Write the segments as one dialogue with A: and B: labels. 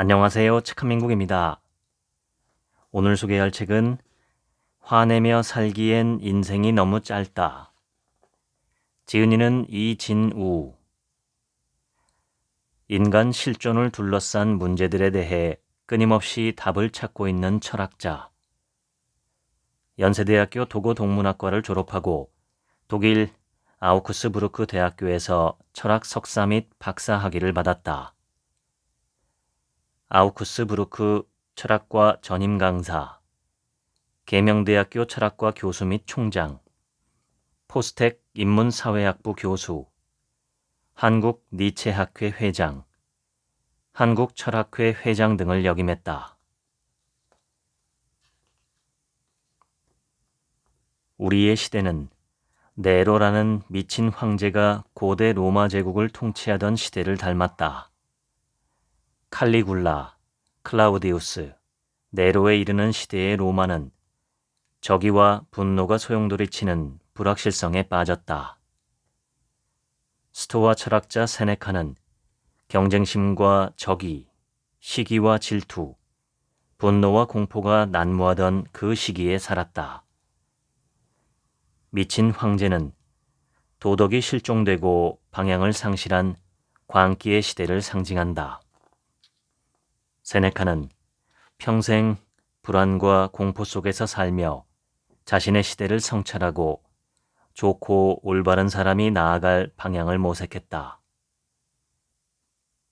A: 안녕하세요. 책한민국입니다. 오늘 소개할 책은 화내며 살기엔 인생이 너무 짧다. 지은이는 이진우. 인간 실존을 둘러싼 문제들에 대해 끊임없이 답을 찾고 있는 철학자. 연세대학교 도고동문학과를 졸업하고 독일 아우크스부르크 대학교에서 철학 석사 및 박사 학위를 받았다. 아우크스부르크 철학과 전임 강사, 계명대학교 철학과 교수 및 총장, 포스텍 인문사회학부 교수, 한국 니체학회 회장, 한국철학회 회장 등을 역임했다. 우리의 시대는 네로라는 미친 황제가 고대 로마 제국을 통치하던 시대를 닮았다. 칼리굴라, 클라우디우스, 네로에 이르는 시대의 로마는 적의와 분노가 소용돌이치는 불확실성에 빠졌다. 스토아 철학자 세네카는 경쟁심과 적의, 시기와 질투, 분노와 공포가 난무하던 그 시기에 살았다. 미친 황제는 도덕이 실종되고 방향을 상실한 광기의 시대를 상징한다. 세네카는 평생 불안과 공포 속에서 살며 자신의 시대를 성찰하고 좋고 올바른 사람이 나아갈 방향을 모색했다.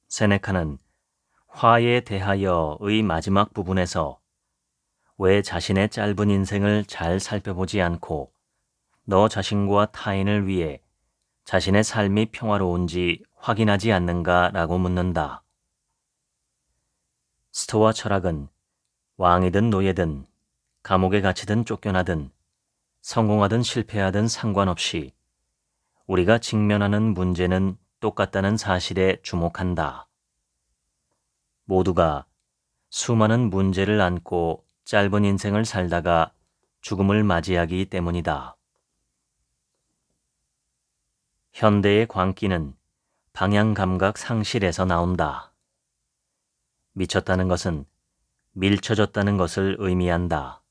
A: 세네카는 화에 대하여의 마지막 부분에서 왜 자신의 짧은 인생을 잘 살펴보지 않고 너 자신과 타인을 위해 자신의 삶이 평화로운지 확인하지 않는가라고 묻는다. 스토아 철학은 왕이든 노예든 감옥에 갇히든 쫓겨나든 성공하든 실패하든 상관없이 우리가 직면하는 문제는 똑같다는 사실에 주목한다. 모두가 수많은 문제를 안고 짧은 인생을 살다가 죽음을 맞이하기 때문이다. 현대의 광기는 방향 감각 상실에서 나온다. 미쳤다는 것은 밀쳐졌다는 것을 의미한다.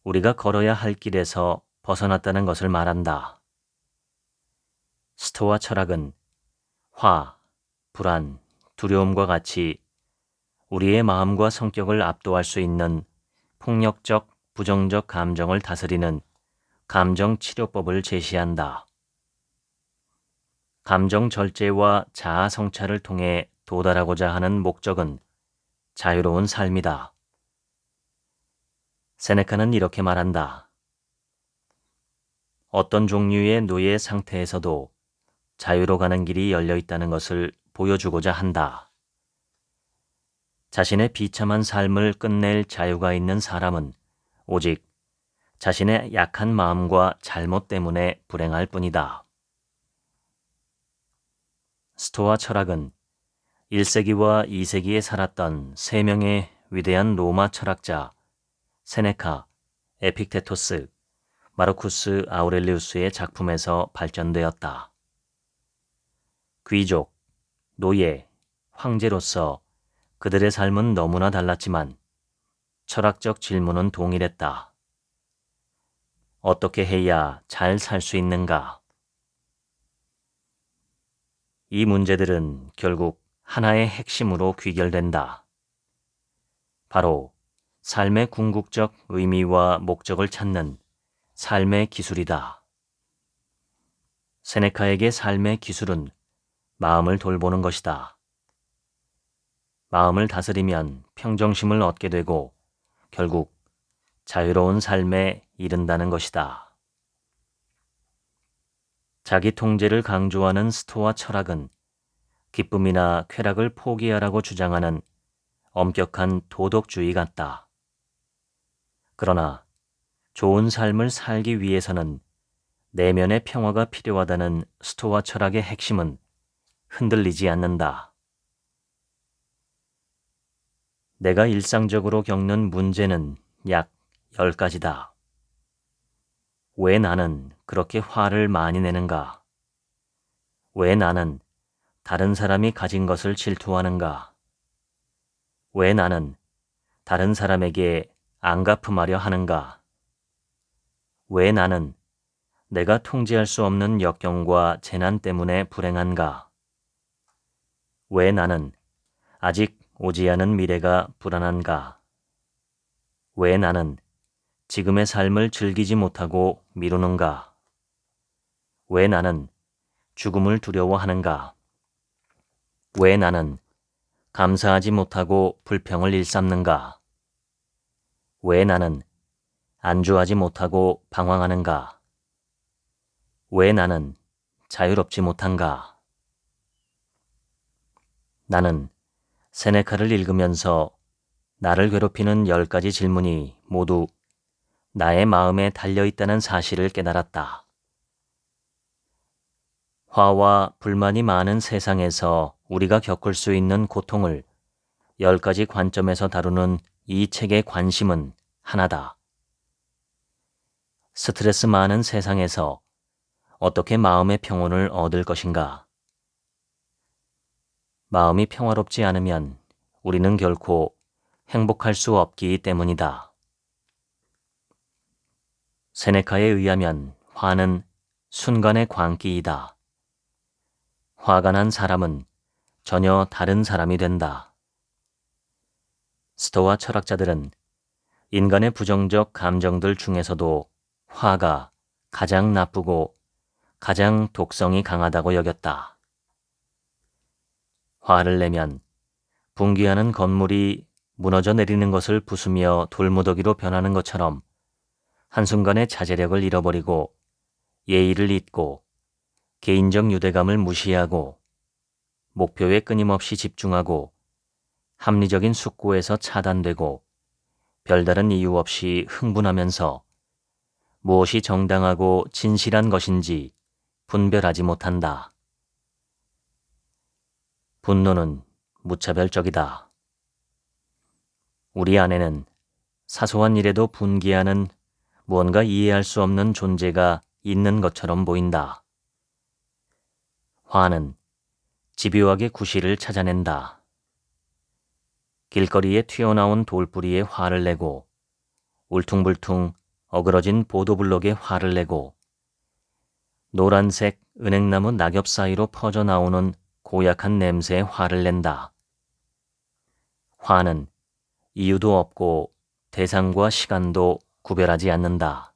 A: 우리가 걸어야 할 길에서 벗어났다는 것을 말한다. 스토아 철학은 화, 불안, 두려움과 같이 우리의 마음과 성격을 압도할 수 있는 폭력적, 부정적 감정을 다스리는 감정 치료법을 제시한다. 감정 절제와 자아 성찰을 통해 도달하고자 하는 목적은 자유로운 삶이다. 세네카는 이렇게 말한다. 어떤 종류의 노예 상태에서도 자유로 가는 길이 열려 있다는 것을 보여주고자 한다. 자신의 비참한 삶을 끝낼 자유가 있는 사람은 오직 자신의 약한 마음과 잘못 때문에 불행할 뿐이다. 스토아 철학은 1세기와 2세기에 살았던 3명의 위대한 로마 철학자 세네카, 에픽테토스, 마르쿠스 아우렐리우스의 작품에서 발전되었다. 귀족, 노예, 황제로서 그들의 삶은 너무나 달랐지만 철학적 질문은 동일했다. 어떻게 해야 잘 살 수 있는가? 이 문제들은 결국 하나의 핵심으로 귀결된다. 바로 삶의 궁극적 의미와 목적을 찾는 삶의 기술이다. 세네카에게 삶의 기술은 마음을 돌보는 것이다. 마음을 다스리면 평정심을 얻게 되고 결국 자유로운 삶에 이른다는 것이다. 자기 통제를 강조하는 스토아 철학은 기쁨이나 쾌락을 포기하라고 주장하는 엄격한 도덕주의 같다. 그러나 좋은 삶을 살기 위해서는 내면의 평화가 필요하다는 스토아 철학의 핵심은 흔들리지 않는다. 내가 일상적으로 겪는 문제는 약 10가지다. 왜 나는 그렇게 화를 많이 내는가? 왜 나는 다른 사람이 가진 것을 질투하는가? 왜 나는 다른 사람에게 안 갚음하려 하는가? 왜 나는 내가 통제할 수 없는 역경과 재난 때문에 불행한가? 왜 나는 아직 오지 않은 미래가 불안한가? 왜 나는 지금의 삶을 즐기지 못하고 미루는가? 왜 나는 죽음을 두려워하는가? 왜 나는 감사하지 못하고 불평을 일삼는가? 왜 나는 안주하지 못하고 방황하는가? 왜 나는 자유롭지 못한가? 나는 세네카를 읽으면서 나를 괴롭히는 10가지 질문이 모두 나의 마음에 달려있다는 사실을 깨달았다. 화와 불만이 많은 세상에서 우리가 겪을 수 있는 고통을 10가지 관점에서 다루는 이 책의 관심은 하나다. 스트레스 많은 세상에서 어떻게 마음의 평온을 얻을 것인가? 마음이 평화롭지 않으면 우리는 결코 행복할 수 없기 때문이다. 세네카에 의하면 화는 순간의 광기이다. 화가 난 사람은 전혀 다른 사람이 된다. 스토아 철학자들은 인간의 부정적 감정들 중에서도 화가 가장 나쁘고 가장 독성이 강하다고 여겼다. 화를 내면 붕괴하는 건물이 무너져 내리는 것을 부수며 돌무더기로 변하는 것처럼 한순간에 자제력을 잃어버리고 예의를 잊고 개인적 유대감을 무시하고 목표에 끊임없이 집중하고 합리적인 숙고에서 차단되고 별다른 이유 없이 흥분하면서 무엇이 정당하고 진실한 것인지 분별하지 못한다. 분노는 무차별적이다. 우리 안에는 사소한 일에도 분개하는 무언가 이해할 수 없는 존재가 있는 것처럼 보인다. 화는 집요하게 구실을 찾아낸다. 길거리에 튀어나온 돌뿌리에 화를 내고 울퉁불퉁 어그러진 보도블록에 화를 내고 노란색 은행나무 낙엽 사이로 퍼져나오는 고약한 냄새에 화를 낸다. 화는 이유도 없고 대상과 시간도 구별하지 않는다.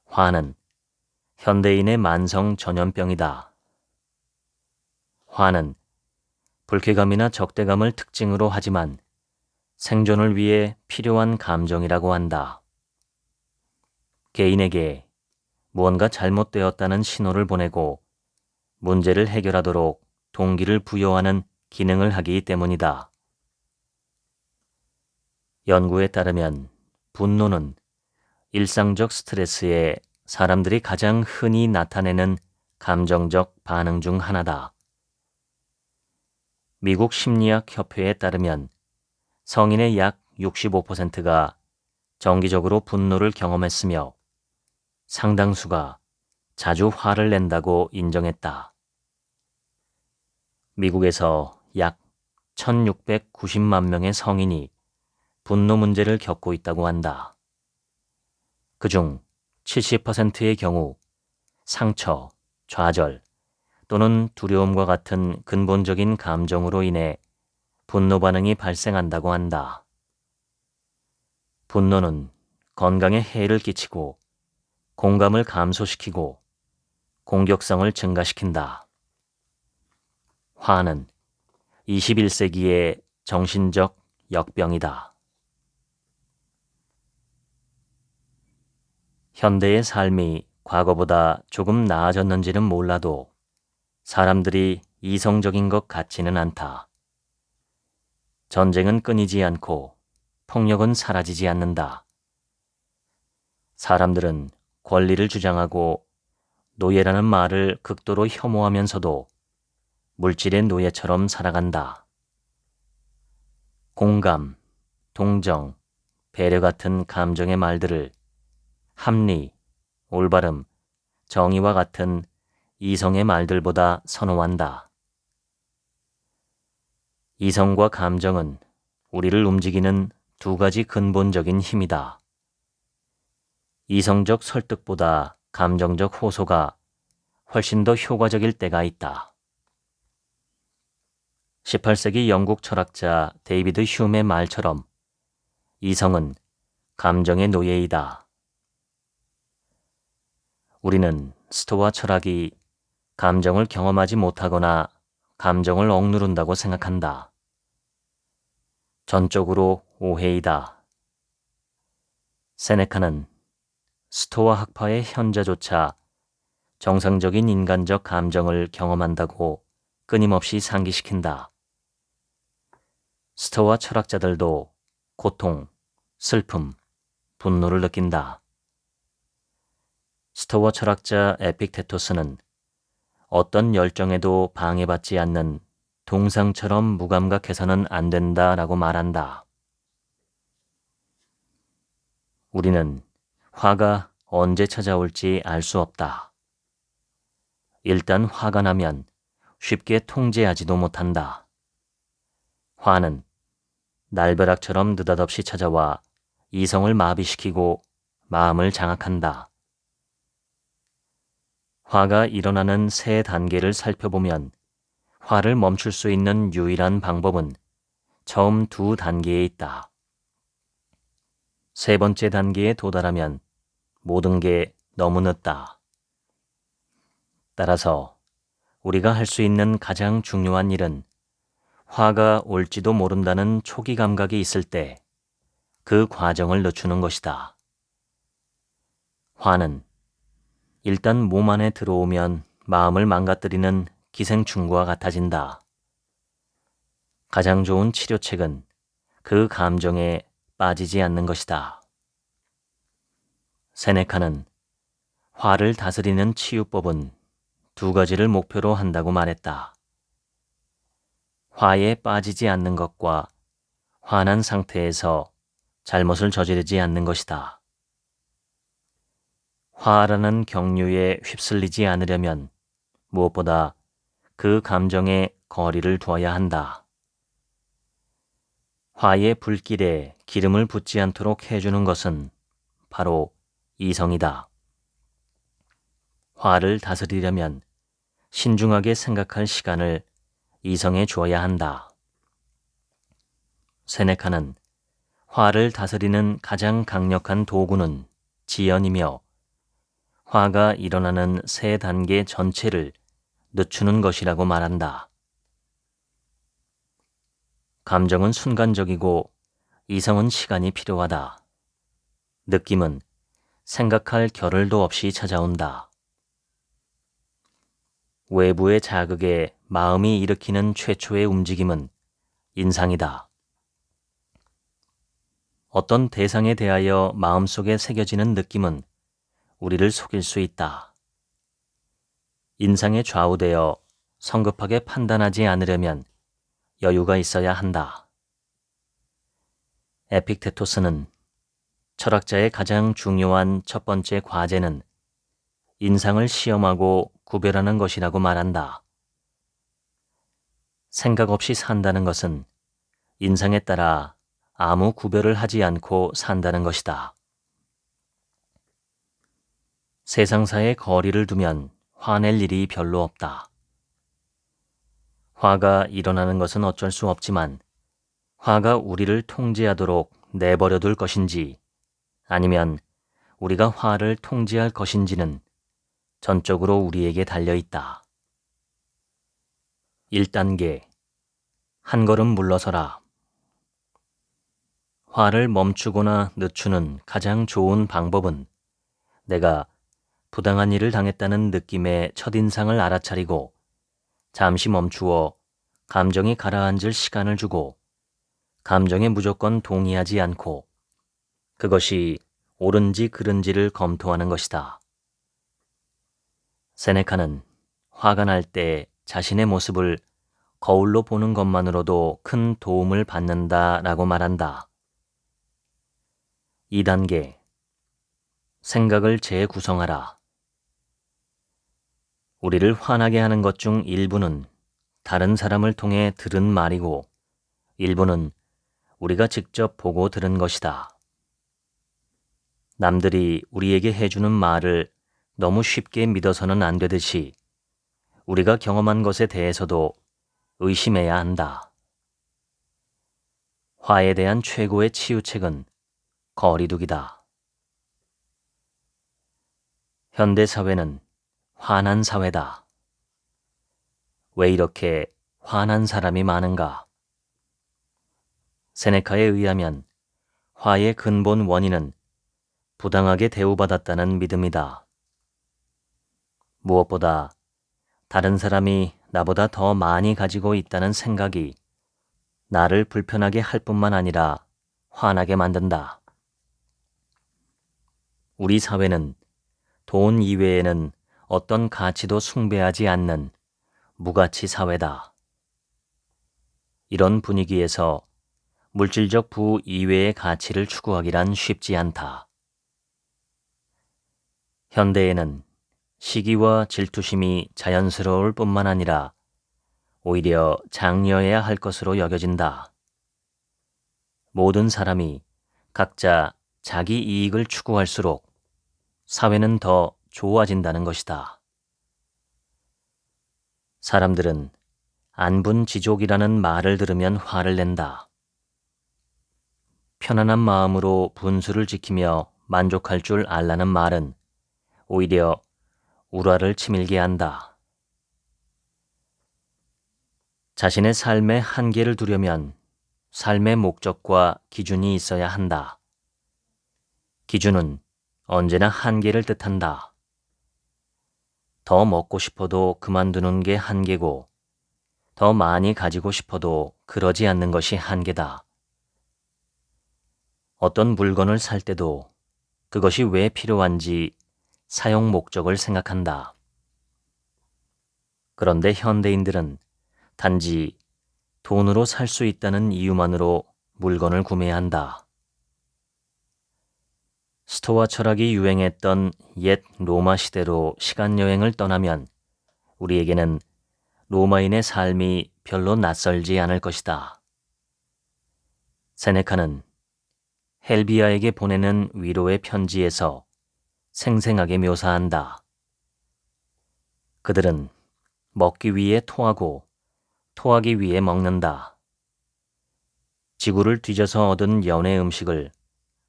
A: 화는 현대인의 만성 전염병이다. 화는 불쾌감이나 적대감을 특징으로 하지만 생존을 위해 필요한 감정이라고 한다. 개인에게 무언가 잘못되었다는 신호를 보내고 문제를 해결하도록 동기를 부여하는 기능을 하기 때문이다. 연구에 따르면 분노는 일상적 스트레스에 사람들이 가장 흔히 나타내는 감정적 반응 중 하나다. 미국 심리학 협회에 따르면 성인의 약 65%가 정기적으로 분노를 경험했으며 상당수가 자주 화를 낸다고 인정했다. 미국에서 약 1690만 명의 성인이 분노 문제를 겪고 있다고 한다. 그중 70%의 경우 상처, 좌절 또는 두려움과 같은 근본적인 감정으로 인해 분노 반응이 발생한다고 한다. 분노는 건강에 해를 끼치고 공감을 감소시키고 공격성을 증가시킨다. 화는 21세기의 정신적 역병이다. 현대의 삶이 과거보다 조금 나아졌는지는 몰라도 사람들이 이성적인 것 같지는 않다. 전쟁은 끊이지 않고 폭력은 사라지지 않는다. 사람들은 권리를 주장하고 노예라는 말을 극도로 혐오하면서도 물질의 노예처럼 살아간다. 공감, 동정, 배려 같은 감정의 말들을 합리, 올바름, 정의와 같은 이성의 말들보다 선호한다. 이성과 감정은 우리를 움직이는 두 가지 근본적인 힘이다. 이성적 설득보다 감정적 호소가 훨씬 더 효과적일 때가 있다. 18세기 영국 철학자 데이비드 휴메의 말처럼 이성은 감정의 노예이다. 우리는 스토아 철학이 감정을 경험하지 못하거나 감정을 억누른다고 생각한다. 전적으로 오해이다. 세네카는 스토아 학파의 현자조차 정상적인 인간적 감정을 경험한다고 끊임없이 상기시킨다. 스토아 철학자들도 고통, 슬픔, 분노를 느낀다. 스토아 철학자 에픽테토스는 어떤 열정에도 방해받지 않는 동상처럼 무감각해서는 안 된다라고 말한다. 우리는 화가 언제 찾아올지 알 수 없다. 일단 화가 나면 쉽게 통제하지도 못한다. 화는 날벼락처럼 느닷없이 찾아와 이성을 마비시키고 마음을 장악한다. 화가 일어나는 세 단계를 살펴보면 화를 멈출 수 있는 유일한 방법은 처음 두 단계에 있다. 세 번째 단계에 도달하면 모든 게 너무 늦다. 따라서 우리가 할 수 있는 가장 중요한 일은 화가 올지도 모른다는 초기 감각이 있을 때 그 과정을 늦추는 것이다. 화는 일단 몸 안에 들어오면 마음을 망가뜨리는 기생충과 같아진다. 가장 좋은 치료책은 그 감정에 빠지지 않는 것이다. 세네카는 화를 다스리는 치유법은 두 가지를 목표로 한다고 말했다. 화에 빠지지 않는 것과 화난 상태에서 잘못을 저지르지 않는 것이다. 화라는 경류에 휩쓸리지 않으려면 무엇보다 그 감정에 거리를 두어야 한다. 화의 불길에 기름을 붓지 않도록 해주는 것은 바로 이성이다. 화를 다스리려면 신중하게 생각할 시간을 이성에 주어야 한다. 세네카는 화를 다스리는 가장 강력한 도구는 지연이며 화가 일어나는 세 단계 전체를 늦추는 것이라고 말한다. 감정은 순간적이고 이성은 시간이 필요하다. 느낌은 생각할 겨를도 없이 찾아온다. 외부의 자극에 마음이 일으키는 최초의 움직임은 인상이다. 어떤 대상에 대하여 마음속에 새겨지는 느낌은 우리를 속일 수 있다. 인상에 좌우되어 성급하게 판단하지 않으려면 여유가 있어야 한다. 에픽테토스는 철학자의 가장 중요한 첫 번째 과제는 인상을 시험하고 구별하는 것이라고 말한다. 생각 없이 산다는 것은 인상에 따라 아무 구별을 하지 않고 산다는 것이다. 세상사에 거리를 두면 화낼 일이 별로 없다. 화가 일어나는 것은 어쩔 수 없지만 화가 우리를 통제하도록 내버려 둘 것인지 아니면 우리가 화를 통제할 것인지는 전적으로 우리에게 달려 있다. 1단계 한 걸음 물러서라. 화를 멈추거나 늦추는 가장 좋은 방법은 내가 부당한 일을 당했다는 느낌의 첫인상을 알아차리고 잠시 멈추어 감정이 가라앉을 시간을 주고 감정에 무조건 동의하지 않고 그것이 옳은지 그른지를 검토하는 것이다. 세네카는 화가 날 때 자신의 모습을 거울로 보는 것만으로도 큰 도움을 받는다라고 말한다. 2단계 생각을 재구성하라. 우리를 화나게 하는 것 중 일부는 다른 사람을 통해 들은 말이고 일부는 우리가 직접 보고 들은 것이다. 남들이 우리에게 해주는 말을 너무 쉽게 믿어서는 안 되듯이 우리가 경험한 것에 대해서도 의심해야 한다. 화에 대한 최고의 치유책은 거리두기다. 현대 사회는 화난 사회다. 왜 이렇게 화난 사람이 많은가? 세네카에 의하면 화의 근본 원인은 부당하게 대우받았다는 믿음이다. 무엇보다 다른 사람이 나보다 더 많이 가지고 있다는 생각이 나를 불편하게 할 뿐만 아니라 화나게 만든다. 우리 사회는 돈 이외에는 어떤 가치도 숭배하지 않는 무가치 사회다. 이런 분위기에서 물질적 부후 이외의 가치를 추구하기란 쉽지 않다. 현대에는 시기와 질투심이 자연스러울 뿐만 아니라 오히려 장려해야 할 것으로 여겨진다. 모든 사람이 각자 자기 이익을 추구할수록 사회는 더 좋아진다는 것이다. 사람들은 안분지족이라는 말을 들으면 화를 낸다. 편안한 마음으로 분수를 지키며 만족할 줄 알라는 말은 오히려 우라를 치밀게 한다. 자신의 삶의 한계를 두려면 삶의 목적과 기준이 있어야 한다. 기준은 언제나 한계를 뜻한다. 더 먹고 싶어도 그만두는 게 한계고, 더 많이 가지고 싶어도 그러지 않는 것이 한계다. 어떤 물건을 살 때도 그것이 왜 필요한지 사용 목적을 생각한다. 그런데 현대인들은 단지 돈으로 살 수 있다는 이유만으로 물건을 구매한다. 스토아 철학이 유행했던 옛 로마 시대로 시간여행을 떠나면 우리에게는 로마인의 삶이 별로 낯설지 않을 것이다. 세네카는 헬비아에게 보내는 위로의 편지에서 생생하게 묘사한다. 그들은 먹기 위해 토하고 토하기 위해 먹는다. 지구를 뒤져서 얻은 연애 음식을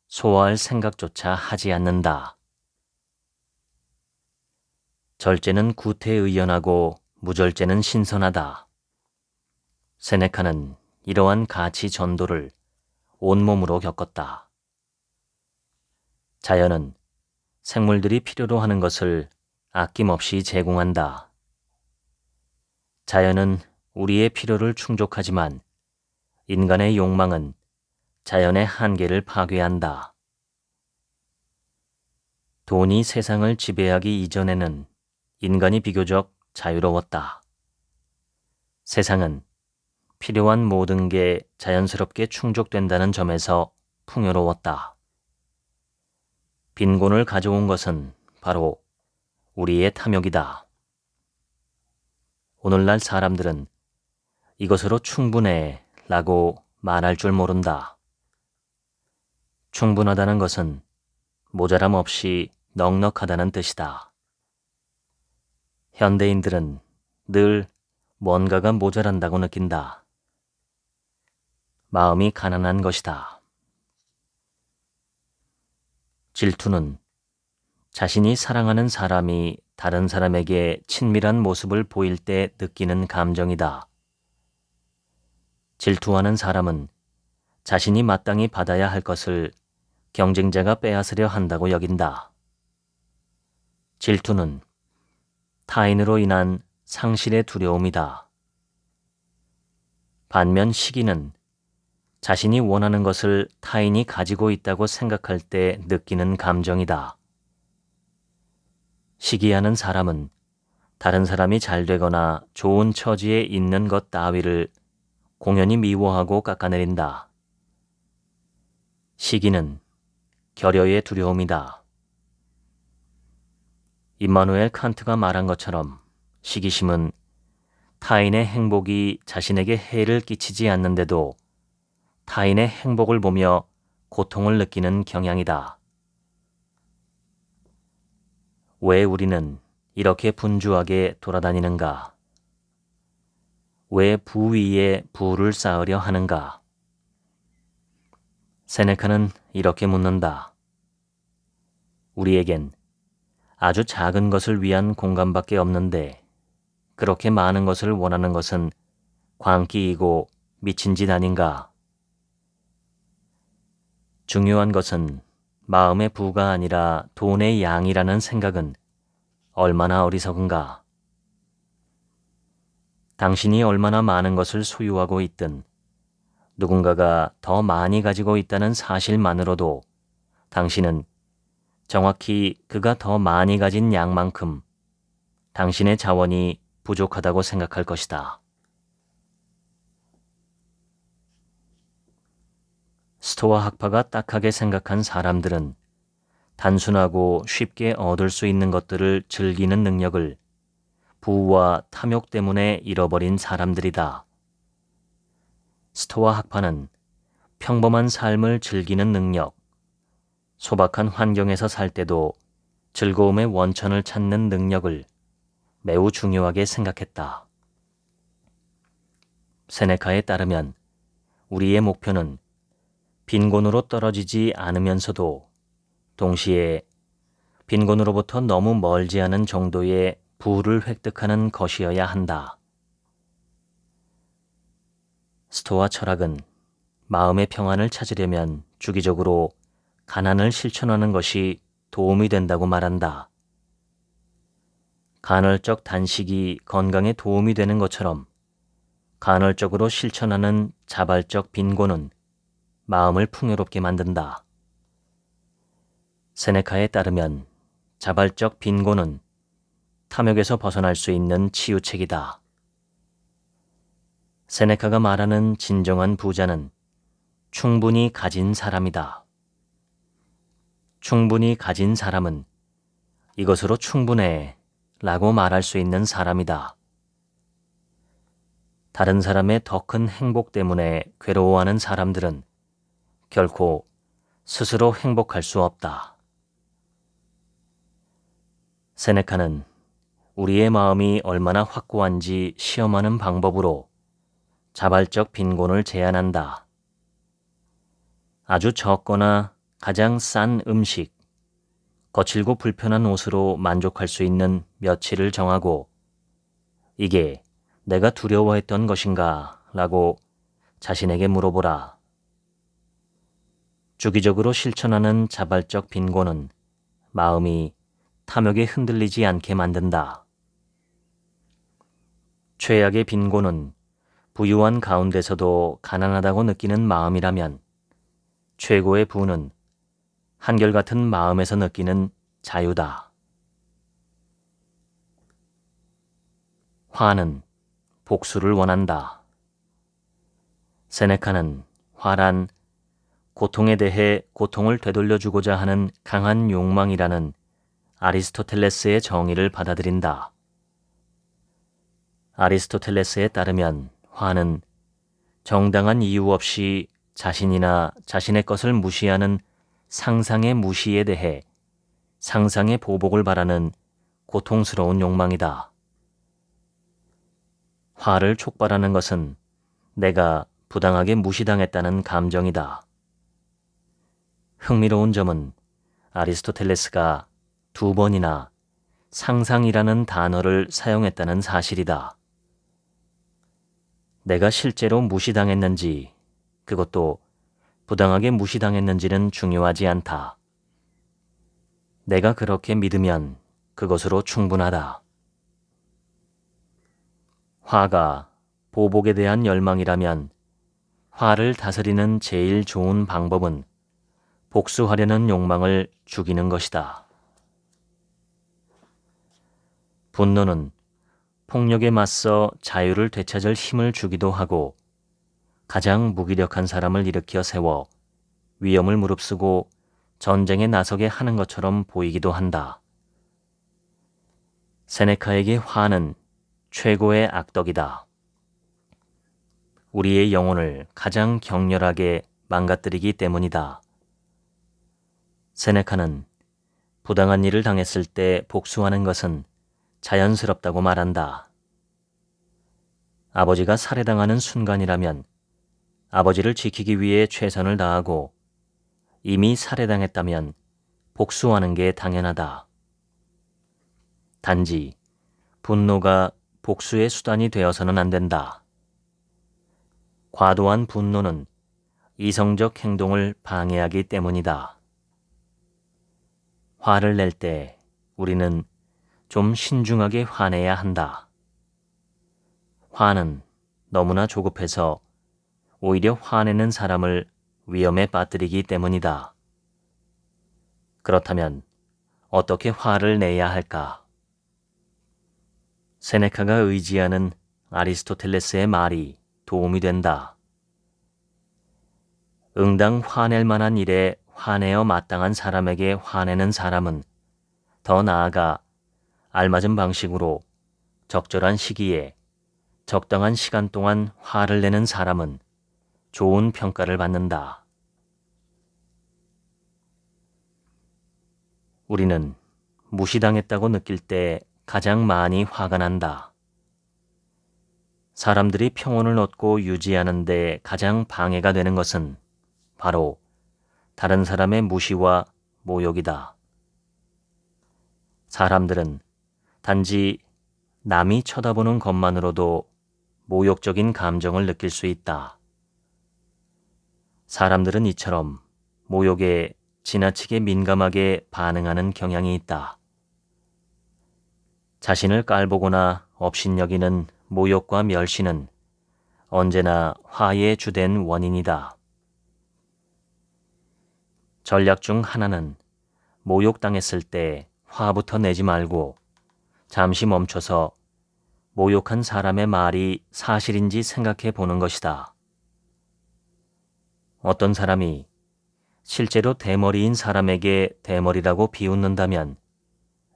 A: 소화할 생각조차 하지 않는다. 절제는 구태의연하고 무절제는 신선하다. 세네카는 이러한 가치 전도를 온몸으로 겪었다. 자연은 생물들이 필요로 하는 것을 아낌없이 제공한다. 자연은 우리의 필요를 충족하지만 인간의 욕망은 자연의 한계를 파괴한다. 돈이 세상을 지배하기 이전에는 인간이 비교적 자유로웠다. 세상은 필요한 모든 게 자연스럽게 충족된다는 점에서 풍요로웠다. 빈곤을 가져온 것은 바로 우리의 탐욕이다. 오늘날 사람들은 이것으로 충분해 라고 말할 줄 모른다. 충분하다는 것은 모자람 없이 넉넉하다는 뜻이다. 현대인들은 늘 뭔가가 모자란다고 느낀다. 마음이 가난한 것이다. 질투는 자신이 사랑하는 사람이 다른 사람에게 친밀한 모습을 보일 때 느끼는 감정이다. 질투하는 사람은 자신이 마땅히 받아야 할 것을 경쟁자가 빼앗으려 한다고 여긴다. 질투는 타인으로 인한 상실의 두려움이다. 반면 시기는 자신이 원하는 것을 타인이 가지고 있다고 생각할 때 느끼는 감정이다. 시기하는 사람은 다른 사람이 잘 되거나 좋은 처지에 있는 것 따위를 공연히 미워하고 깎아내린다. 시기는 결여의 두려움이다. 임마누엘 칸트가 말한 것처럼 시기심은 타인의 행복이 자신에게 해를 끼치지 않는데도 타인의 행복을 보며 고통을 느끼는 경향이다. 왜 우리는 이렇게 분주하게 돌아다니는가? 왜 부 위에 부를 쌓으려 하는가? 세네카는 이렇게 묻는다. 우리에겐 아주 작은 것을 위한 공간밖에 없는데 그렇게 많은 것을 원하는 것은 광기이고 미친 짓 아닌가? 중요한 것은 마음의 부가 아니라 돈의 양이라는 생각은 얼마나 어리석은가? 당신이 얼마나 많은 것을 소유하고 있든 누군가가 더 많이 가지고 있다는 사실만으로도 당신은 정확히 그가 더 많이 가진 양만큼 당신의 자원이 부족하다고 생각할 것이다. 스토아 학파가 딱하게 생각한 사람들은 단순하고 쉽게 얻을 수 있는 것들을 즐기는 능력을 부와 탐욕 때문에 잃어버린 사람들이다. 스토아 학파는 평범한 삶을 즐기는 능력, 소박한 환경에서 살 때도 즐거움의 원천을 찾는 능력을 매우 중요하게 생각했다. 세네카에 따르면 우리의 목표는 빈곤으로 떨어지지 않으면서도 동시에 빈곤으로부터 너무 멀지 않은 정도의 부를 획득하는 것이어야 한다. 스토아 철학은 마음의 평안을 찾으려면 주기적으로 가난을 실천하는 것이 도움이 된다고 말한다. 간헐적 단식이 건강에 도움이 되는 것처럼 간헐적으로 실천하는 자발적 빈곤은 마음을 풍요롭게 만든다. 세네카에 따르면 자발적 빈곤은 탐욕에서 벗어날 수 있는 치유책이다. 세네카가 말하는 진정한 부자는 충분히 가진 사람이다. 충분히 가진 사람은 이것으로 충분해 라고 말할 수 있는 사람이다. 다른 사람의 더 큰 행복 때문에 괴로워하는 사람들은 결코 스스로 행복할 수 없다. 세네카는 우리의 마음이 얼마나 확고한지 시험하는 방법으로 자발적 빈곤을 제한한다. 아주 적거나 가장 싼 음식, 거칠고 불편한 옷으로 만족할 수 있는 며칠을 정하고 이게 내가 두려워했던 것인가? 라고 자신에게 물어보라. 주기적으로 실천하는 자발적 빈곤은 마음이 탐욕에 흔들리지 않게 만든다. 최악의 빈곤은 부유한 가운데서도 가난하다고 느끼는 마음이라면 최고의 부는 한결같은 마음에서 느끼는 자유다. 화는 복수를 원한다. 세네카는 화란 고통에 대해 고통을 되돌려주고자 하는 강한 욕망이라는 아리스토텔레스의 정의를 받아들인다. 아리스토텔레스에 따르면 화는 정당한 이유 없이 자신이나 자신의 것을 무시하는 상상의 무시에 대해 상상의 보복을 바라는 고통스러운 욕망이다. 화를 촉발하는 것은 내가 부당하게 무시당했다는 감정이다. 흥미로운 점은 아리스토텔레스가 2번이나 상상이라는 단어를 사용했다는 사실이다. 내가 실제로 무시당했는지, 그것도 부당하게 무시당했는지는 중요하지 않다. 내가 그렇게 믿으면 그것으로 충분하다. 화가 보복에 대한 열망이라면 화를 다스리는 제일 좋은 방법은 복수하려는 욕망을 죽이는 것이다. 분노는 폭력에 맞서 자유를 되찾을 힘을 주기도 하고 가장 무기력한 사람을 일으켜 세워 위험을 무릅쓰고 전쟁에 나서게 하는 것처럼 보이기도 한다. 세네카에게 화는 최고의 악덕이다. 우리의 영혼을 가장 격렬하게 망가뜨리기 때문이다. 세네카는 부당한 일을 당했을 때 복수하는 것은 자연스럽다고 말한다. 아버지가 살해당하는 순간이라면 아버지를 지키기 위해 최선을 다하고 이미 살해당했다면 복수하는 게 당연하다. 단지 분노가 복수의 수단이 되어서는 안 된다. 과도한 분노는 이성적 행동을 방해하기 때문이다. 화를 낼 때 우리는 좀 신중하게 화내야 한다. 화는 너무나 조급해서 오히려 화내는 사람을 위험에 빠뜨리기 때문이다. 그렇다면 어떻게 화를 내야 할까? 세네카가 의지하는 아리스토텔레스의 말이 도움이 된다. 응당 화낼 만한 일에 화내어 마땅한 사람에게 화내는 사람은 더 나아가 알맞은 방식으로 적절한 시기에 적당한 시간 동안 화를 내는 사람은 좋은 평가를 받는다. 우리는 무시당했다고 느낄 때 가장 많이 화가 난다. 사람들이 평온을 얻고 유지하는 데 가장 방해가 되는 것은 바로 다른 사람의 무시와 모욕이다. 사람들은 단지 남이 쳐다보는 것만으로도 모욕적인 감정을 느낄 수 있다. 사람들은 이처럼 모욕에 지나치게 민감하게 반응하는 경향이 있다. 자신을 깔보거나 업신여기는 모욕과 멸시는 언제나 화의 주된 원인이다. 전략 중 하나는 모욕당했을 때 화부터 내지 말고 잠시 멈춰서 모욕한 사람의 말이 사실인지 생각해 보는 것이다. 어떤 사람이 실제로 대머리인 사람에게 대머리라고 비웃는다면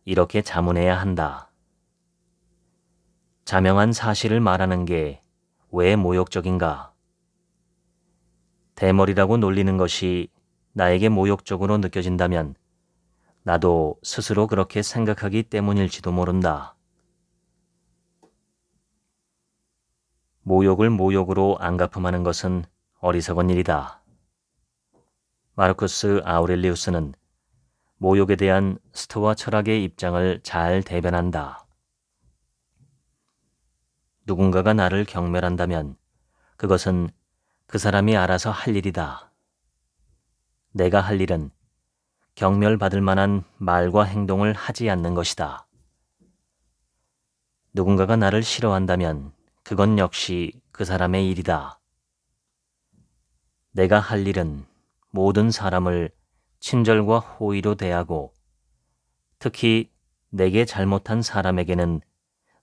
A: 이렇게 자문해야 한다. 자명한 사실을 말하는 게 왜 모욕적인가? 대머리라고 놀리는 것이 나에게 모욕적으로 느껴진다면 나도 스스로 그렇게 생각하기 때문일지도 모른다. 모욕을 모욕으로 안갚음하는 것은 어리석은 일이다. 마르쿠스 아우렐리우스는 모욕에 대한 스토아 철학의 입장을 잘 대변한다. 누군가가 나를 경멸한다면 그것은 그 사람이 알아서 할 일이다. 내가 할 일은 경멸받을 만한 말과 행동을 하지 않는 것이다. 누군가가 나를 싫어한다면 그건 역시 그 사람의 일이다. 내가 할 일은 모든 사람을 친절과 호의로 대하고 특히 내게 잘못한 사람에게는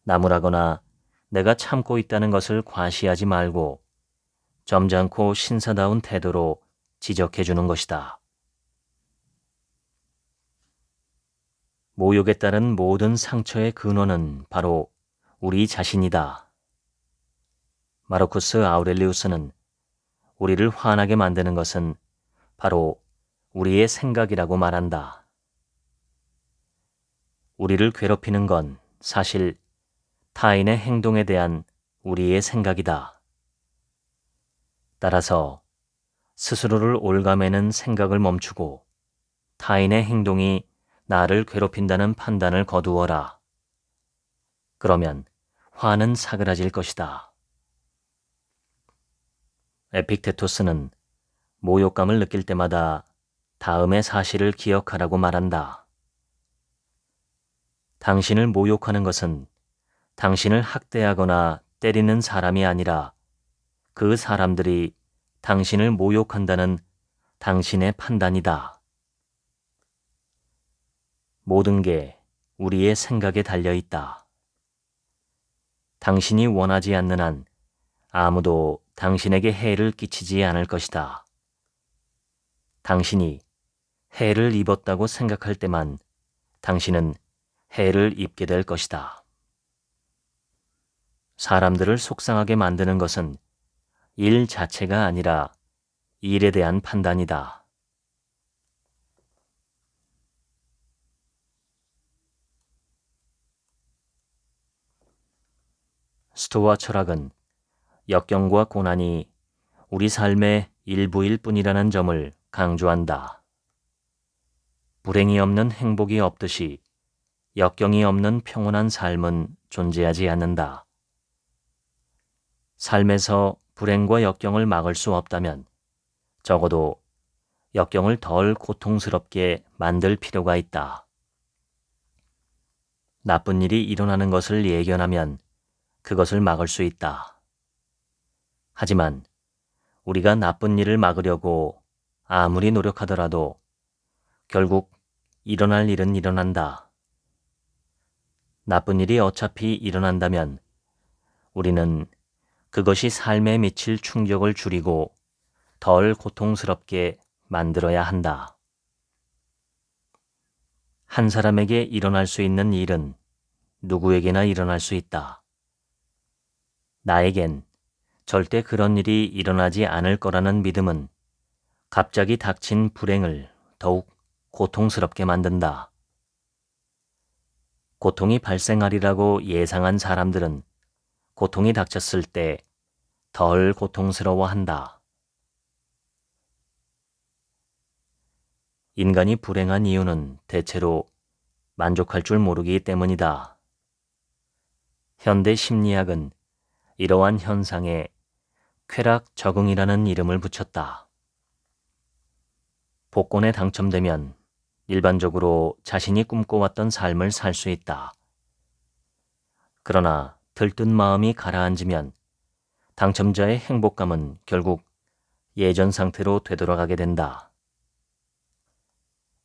A: 나무라거나 내가 참고 있다는 것을 과시하지 말고 점잖고 신사다운 태도로 지적해 주는 것이다. 모욕에 따른 모든 상처의 근원은 바로 우리 자신이다. 마르쿠스 아우렐리우스는 우리를 화나게 만드는 것은 바로 우리의 생각이라고 말한다. 우리를 괴롭히는 건 사실 타인의 행동에 대한 우리의 생각이다. 따라서 스스로를 옭아매는 생각을 멈추고 타인의 행동이 나를 괴롭힌다는 판단을 거두어라. 그러면 화는 사그라질 것이다. 에픽테토스는 모욕감을 느낄 때마다 다음의 사실을 기억하라고 말한다. 당신을 모욕하는 것은 당신을 학대하거나 때리는 사람이 아니라 그 사람들이 당신을 모욕한다는 당신의 판단이다. 모든 게 우리의 생각에 달려 있다. 당신이 원하지 않는 한 아무도 당신에게 해를 끼치지 않을 것이다. 당신이 해를 입었다고 생각할 때만 당신은 해를 입게 될 것이다. 사람들을 속상하게 만드는 것은 일 자체가 아니라 일에 대한 판단이다. 스토아 철학은 역경과 고난이 우리 삶의 일부일 뿐이라는 점을 강조한다. 불행이 없는 행복이 없듯이 역경이 없는 평온한 삶은 존재하지 않는다. 삶에서 불행과 역경을 막을 수 없다면 적어도 역경을 덜 고통스럽게 만들 필요가 있다. 나쁜 일이 일어나는 것을 예견하면 그것을 막을 수 있다. 하지만 우리가 나쁜 일을 막으려고 아무리 노력하더라도 결국 일어날 일은 일어난다. 나쁜 일이 어차피 일어난다면 우리는 그것이 삶에 미칠 충격을 줄이고 덜 고통스럽게 만들어야 한다. 한 사람에게 일어날 수 있는 일은 누구에게나 일어날 수 있다. 나에겐 절대 그런 일이 일어나지 않을 거라는 믿음은 갑자기 닥친 불행을 더욱 고통스럽게 만든다. 고통이 발생하리라고 예상한 사람들은 고통이 닥쳤을 때 덜 고통스러워한다. 인간이 불행한 이유는 대체로 만족할 줄 모르기 때문이다. 현대 심리학은 이러한 현상에 쾌락 적응이라는 이름을 붙였다. 복권에 당첨되면 일반적으로 자신이 꿈꿔왔던 삶을 살 수 있다. 그러나 들뜬 마음이 가라앉으면 당첨자의 행복감은 결국 예전 상태로 되돌아가게 된다.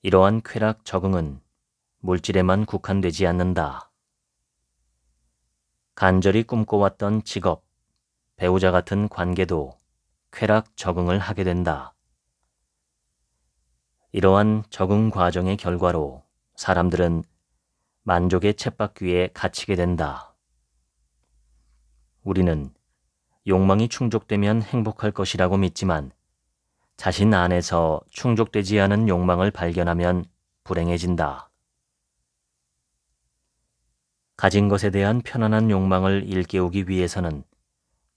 A: 이러한 쾌락 적응은 물질에만 국한되지 않는다. 간절히 꿈꿔왔던 직업, 배우자 같은 관계도 쾌락 적응을 하게 된다. 이러한 적응 과정의 결과로 사람들은 만족의 쳇바퀴에 갇히게 된다. 우리는 욕망이 충족되면 행복할 것이라고 믿지만 자신 안에서 충족되지 않은 욕망을 발견하면 불행해진다. 가진 것에 대한 편안한 욕망을 일깨우기 위해서는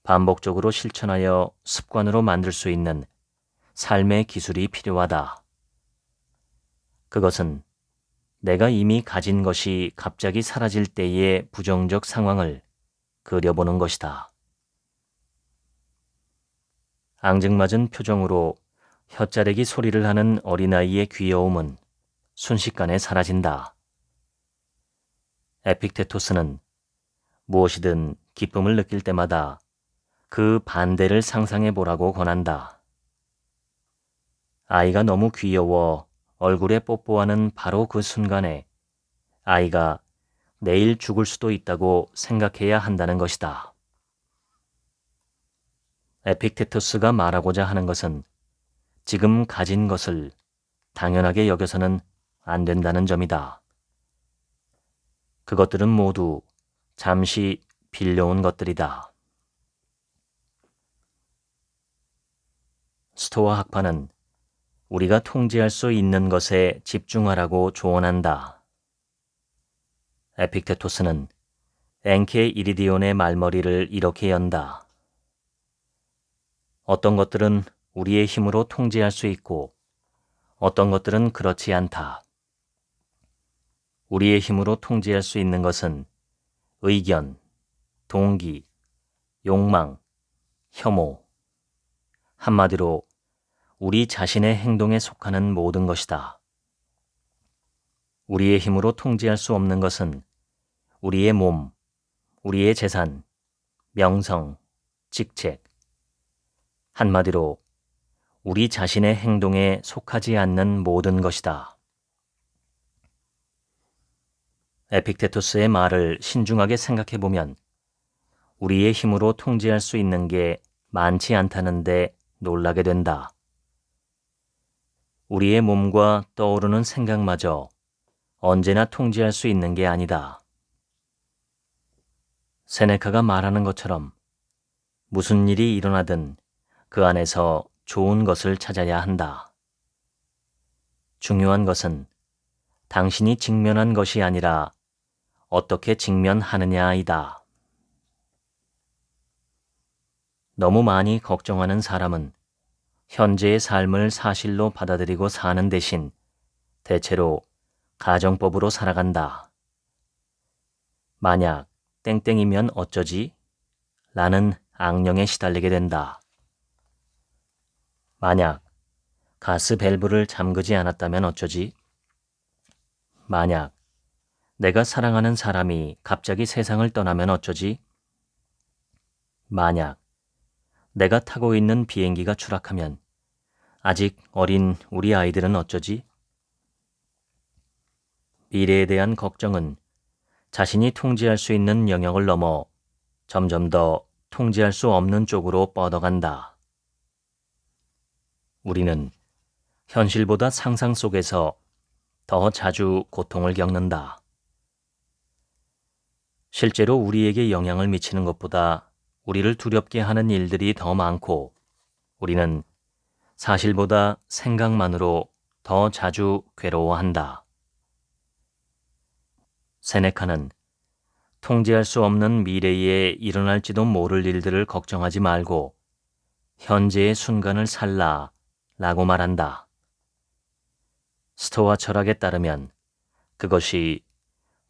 A: 반복적으로 실천하여 습관으로 만들 수 있는 삶의 기술이 필요하다. 그것은 내가 이미 가진 것이 갑자기 사라질 때의 부정적 상황을 그려보는 것이다. 앙증맞은 표정으로 혓자래기 소리를 하는 어린아이의 귀여움은 순식간에 사라진다. 에픽테토스는 무엇이든 기쁨을 느낄 때마다 그 반대를 상상해 보라고 권한다. 아이가 너무 귀여워 얼굴에 뽀뽀하는 바로 그 순간에 아이가 내일 죽을 수도 있다고 생각해야 한다는 것이다. 에픽테토스가 말하고자 하는 것은 지금 가진 것을 당연하게 여겨서는 안 된다는 점이다. 그것들은 모두 잠시 빌려온 것들이다. 스토아 학파는 우리가 통제할 수 있는 것에 집중하라고 조언한다. 에픽테토스는 엔케 이리디온의 말머리를 이렇게 연다. 어떤 것들은 우리의 힘으로 통제할 수 있고 어떤 것들은 그렇지 않다. 우리의 힘으로 통제할 수 있는 것은 의견, 동기, 욕망, 혐오, 한마디로 우리 자신의 행동에 속하는 모든 것이다. 우리의 힘으로 통제할 수 없는 것은 우리의 몸, 우리의 재산, 명성, 직책, 한마디로 우리 자신의 행동에 속하지 않는 모든 것이다. 에픽테토스의 말을 신중하게 생각해보면 우리의 힘으로 통제할 수 있는 게 많지 않다는데 놀라게 된다. 우리의 몸과 떠오르는 생각마저 언제나 통제할 수 있는 게 아니다. 세네카가 말하는 것처럼 무슨 일이 일어나든 그 안에서 좋은 것을 찾아야 한다. 중요한 것은 당신이 직면한 것이 아니라 어떻게 직면하느냐이다. 너무 많이 걱정하는 사람은 현재의 삶을 사실로 받아들이고 사는 대신 대체로 가정법으로 살아간다. 만약 땡땡이면 어쩌지? 라는 악령에 시달리게 된다. 만약 가스 밸브를 잠그지 않았다면 어쩌지? 만약 내가 사랑하는 사람이 갑자기 세상을 떠나면 어쩌지? 만약 내가 타고 있는 비행기가 추락하면 아직 어린 우리 아이들은 어쩌지? 미래에 대한 걱정은 자신이 통제할 수 있는 영역을 넘어 점점 더 통제할 수 없는 쪽으로 뻗어간다. 우리는 현실보다 상상 속에서 더 자주 고통을 겪는다. 실제로 우리에게 영향을 미치는 것보다 우리를 두렵게 하는 일들이 더 많고 우리는 사실보다 생각만으로 더 자주 괴로워한다. 세네카는 통제할 수 없는 미래에 일어날지도 모를 일들을 걱정하지 말고 현재의 순간을 살라 라고 말한다. 스토아 철학에 따르면 그것이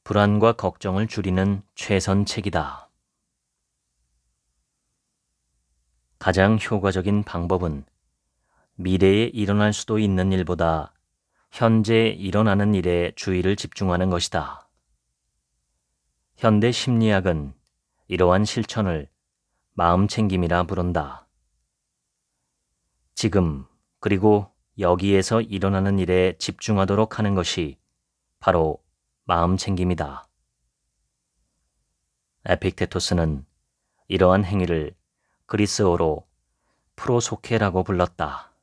A: 불안과 걱정을 줄이는 최선책이다. 가장 효과적인 방법은 미래에 일어날 수도 있는 일보다 현재 일어나는 일에 주의를 집중하는 것이다. 현대 심리학은 이러한 실천을 마음챙김이라 부른다. 지금 그리고 여기에서 일어나는 일에 집중하도록 하는 것이 바로 마음챙김이다. 에픽테토스는 이러한 행위를 그리스어로 프로소케라고 불렀다.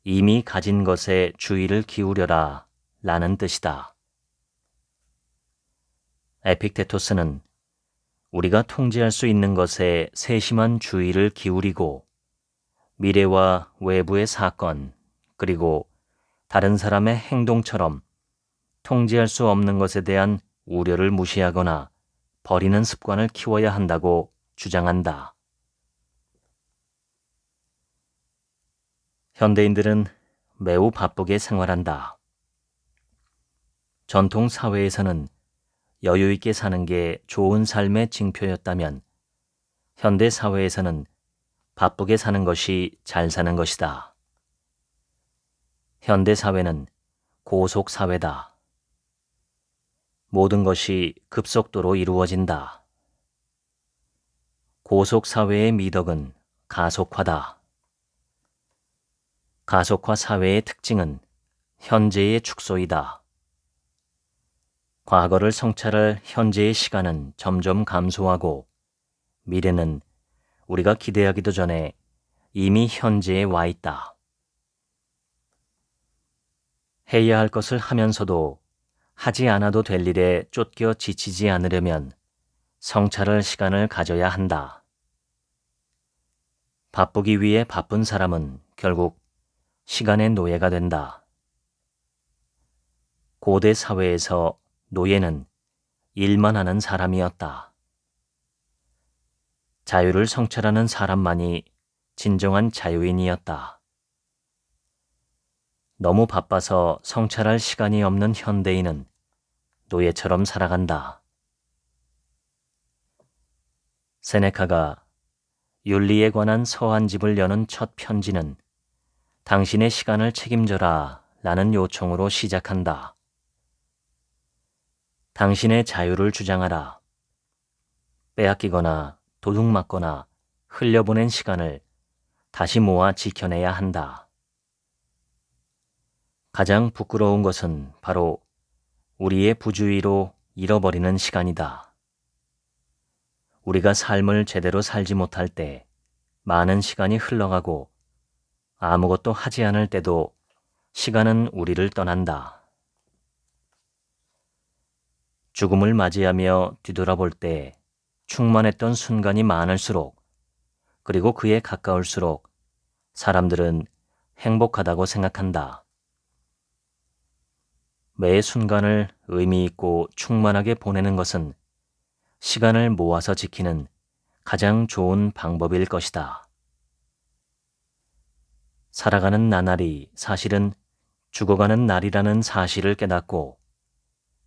A: 이미 가진 것에 주의를 기울여라 라는 뜻이다. 에픽테토스는 우리가 통제할 수 있는 것에 세심한 주의를 기울이고 미래와 외부의 사건 그리고 다른 사람의 행동처럼 통제할 수 없는 것에 대한 우려를 무시하거나 버리는 습관을 키워야 한다고 주장한다. 현대인들은 매우 바쁘게 생활한다. 전통 사회에서는 여유 있게 사는 게 좋은 삶의 징표였다면 현대 사회에서는 바쁘게 사는 것이 잘 사는 것이다. 현대 사회는 고속 사회다. 모든 것이 급속도로 이루어진다. 고속 사회의 미덕은 가속화다. 가속화 사회의 특징은 현재의 축소이다. 과거를 성찰할 현재의 시간은 점점 감소하고 미래는 우리가 기대하기도 전에 이미 현재에 와 있다. 해야 할 것을 하면서도 하지 않아도 될 일에 쫓겨 지치지 않으려면 성찰할 시간을 가져야 한다. 바쁘기 위해 바쁜 사람은 결국 시간의 노예가 된다. 고대 사회에서 노예는 일만 하는 사람이었다. 자유를 성찰하는 사람만이 진정한 자유인이었다. 너무 바빠서 성찰할 시간이 없는 현대인은 노예처럼 살아간다. 세네카가 윤리에 관한 서한집을 여는 첫 편지는 당신의 시간을 책임져라 라는 요청으로 시작한다. 당신의 자유를 주장하라. 빼앗기거나 도둑맞거나 흘려보낸 시간을 다시 모아 지켜내야 한다. 가장 부끄러운 것은 바로 우리의 부주의로 잃어버리는 시간이다. 우리가 삶을 제대로 살지 못할 때 많은 시간이 흘러가고 아무것도 하지 않을 때도 시간은 우리를 떠난다. 죽음을 맞이하며 뒤돌아볼 때 충만했던 순간이 많을수록 그리고 그에 가까울수록 사람들은 행복하다고 생각한다. 매 순간을 의미 있고 충만하게 보내는 것은 시간을 모아서 지키는 가장 좋은 방법일 것이다. 살아가는 나날이 사실은 죽어가는 날이라는 사실을 깨닫고